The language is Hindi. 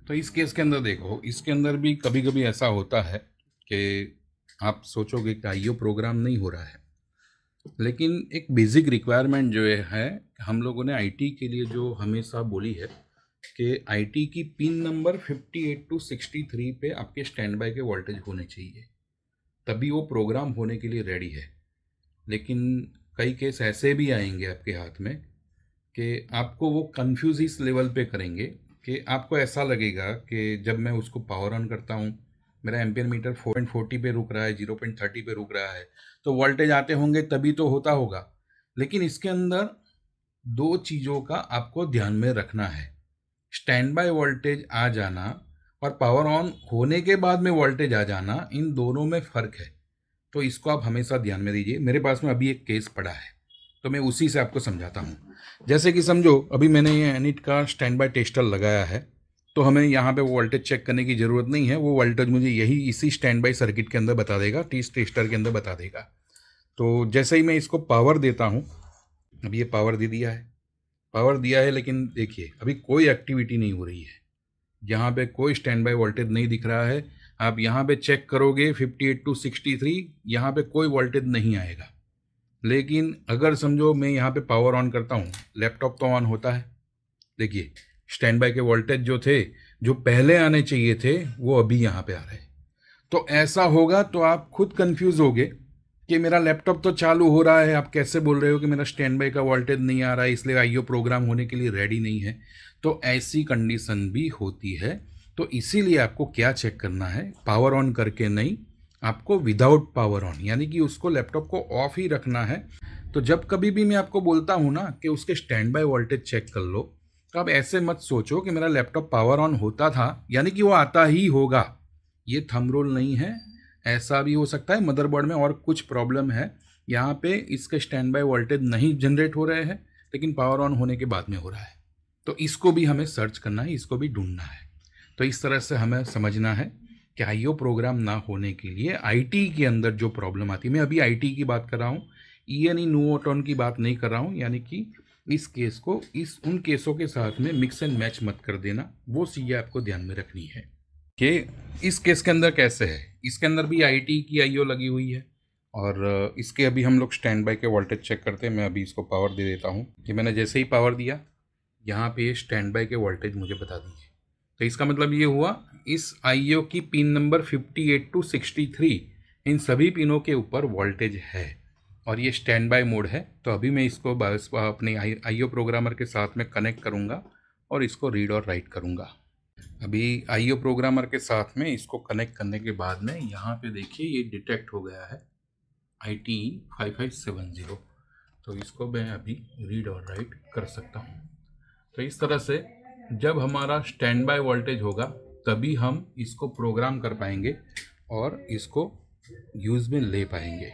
तो इस केस के अंदर देखो, इसके अंदर भी कभी कभी ऐसा होता है कि आप सोचोगे कि आईओ प्रोग्राम नहीं हो रहा है, लेकिन एक बेसिक रिक्वायरमेंट जो है हम लोगों ने आईटी के लिए जो हमेशा बोली है कि आईटी की पिन नंबर 58 टू 63 पे आपके स्टैंड बाय के वोल्टेज होने चाहिए, तभी वो प्रोग्राम होने के लिए रेडी है। लेकिन कई केस ऐसे भी आएंगे आपके हाथ में कि आपको वो कंफ्यूज इस लेवल पे करेंगे कि आपको ऐसा लगेगा कि जब मैं उसको पावर ऑन करता हूँ, मेरा एम्पियर मीटर 4.40 पे रुक रहा है, 0.30 पे रुक रहा है, तो वोल्टेज आते होंगे तभी तो होता होगा। लेकिन इसके अंदर दो चीज़ों का आपको ध्यान में रखना है। स्टैंड बाय वोल्टेज आ जाना और पावर ऑन होने के बाद में वोल्टेज आ जाना, इन दोनों में फ़र्क है। तो इसको आप हमेशा ध्यान में दीजिए। मेरे पास में अभी एक केस पड़ा है, तो मैं उसी से आपको समझाता हूँ। जैसे कि समझो अभी मैंने ये एनिट का स्टैंड बाय टेस्टर लगाया है, तो हमें यहाँ पे वोल्टेज चेक करने की ज़रूरत नहीं है। वो वोल्टेज मुझे यही इसी स्टैंड बाय सर्किट के अंदर बता देगा, टेस्टर के अंदर बता देगा। तो जैसे ही मैं इसको पावर देता हूँ, अभी ये पावर दे दिया है, पावर दिया है, लेकिन देखिए अभी कोई एक्टिविटी नहीं हो रही है, यहाँ पे कोई स्टैंड बाय वोल्टेज नहीं दिख रहा है। आप यहाँ पे चेक करोगे 58 टू 63, यहाँ पे कोई वोल्टेज नहीं आएगा। लेकिन अगर समझो मैं यहाँ पे पावर ऑन करता हूँ, लैपटॉप तो ऑन होता है, देखिए स्टैंड बाय के वोल्टेज जो थे, जो पहले आने चाहिए थे, वो अभी यहाँ पे आ रहे हैं। तो ऐसा होगा तो आप खुद कंफ्यूज होगे कि मेरा लैपटॉप तो चालू हो रहा है, आप कैसे बोल रहे हो कि मेरा स्टैंड बाय का वोल्टेज नहीं आ रहा है, इसलिए आईओ प्रोग्राम होने के लिए रेडी नहीं है। तो ऐसी कंडीशन भी होती है। तो इसीलिए आपको क्या चेक करना है, पावर ऑन करके नहीं, आपको विदाउट पावर ऑन, यानी कि उसको लैपटॉप को ऑफ ही रखना है। तो जब कभी भी मैं आपको बोलता हूँ ना कि उसके स्टैंड बाय वोल्टेज चेक कर लो, तो आप ऐसे मत सोचो कि मेरा लैपटॉप पावर ऑन होता था यानी कि वो आता ही होगा। ये थंब रूल नहीं है। ऐसा भी हो सकता है मदरबोर्ड में और कुछ प्रॉब्लम है, यहाँ पे इसके स्टैंड बाय वोल्टेज नहीं जनरेट हो रहे हैं, लेकिन पावर ऑन होने के बाद में हो रहा है। तो इसको भी हमें सर्च करना है, इसको भी ढूंढना है। तो इस तरह से हमें समझना है कि आईओ प्रोग्राम ना होने के लिए आईटी के अंदर जो प्रॉब्लम आती है, मैं अभी आईटी की बात कर रहा हूँ, ईएनई नूओटोन की बात नहीं कर रहा हूँ। यानी कि इस केस को उन केसों के साथ में मिक्स एंड मैच मत कर देना, वो चीज़ें आपको ध्यान में रखनी है। कि इस केस के अंदर कैसे है, इसके अंदर भी आईटी की आईओ लगी हुई है और इसके अभी हम लोग स्टैंड बाय के वोल्टेज चेक करते हैं। मैं अभी इसको पावर दे देता हूँ कि मैंने जैसे ही पावर दिया, यहाँ पे स्टैंड बाय के वोल्टेज मुझे बता दीजिए। तो इसका मतलब ये हुआ इस आईओ की पिन नंबर 58 टू 63, इन सभी पिनों के ऊपर वोल्टेज है और ये स्टैंड बाय मोड है। तो अभी मैं इसको बस अपने आईओ प्रोग्रामर के साथ में कनेक्ट करूँगा और इसको रीड और राइट करूँगा। अभी आईओ प्रोग्रामर के साथ में इसको कनेक्ट करने के बाद में यहाँ पे देखिए ये डिटेक्ट हो गया है IT5570। तो इसको मैं अभी रीड और राइट कर सकता हूँ। तो इस तरह से जब हमारा स्टैंड बाय वोल्टेज होगा तभी हम इसको प्रोग्राम कर पाएंगे और इसको यूज़ में ले पाएंगे।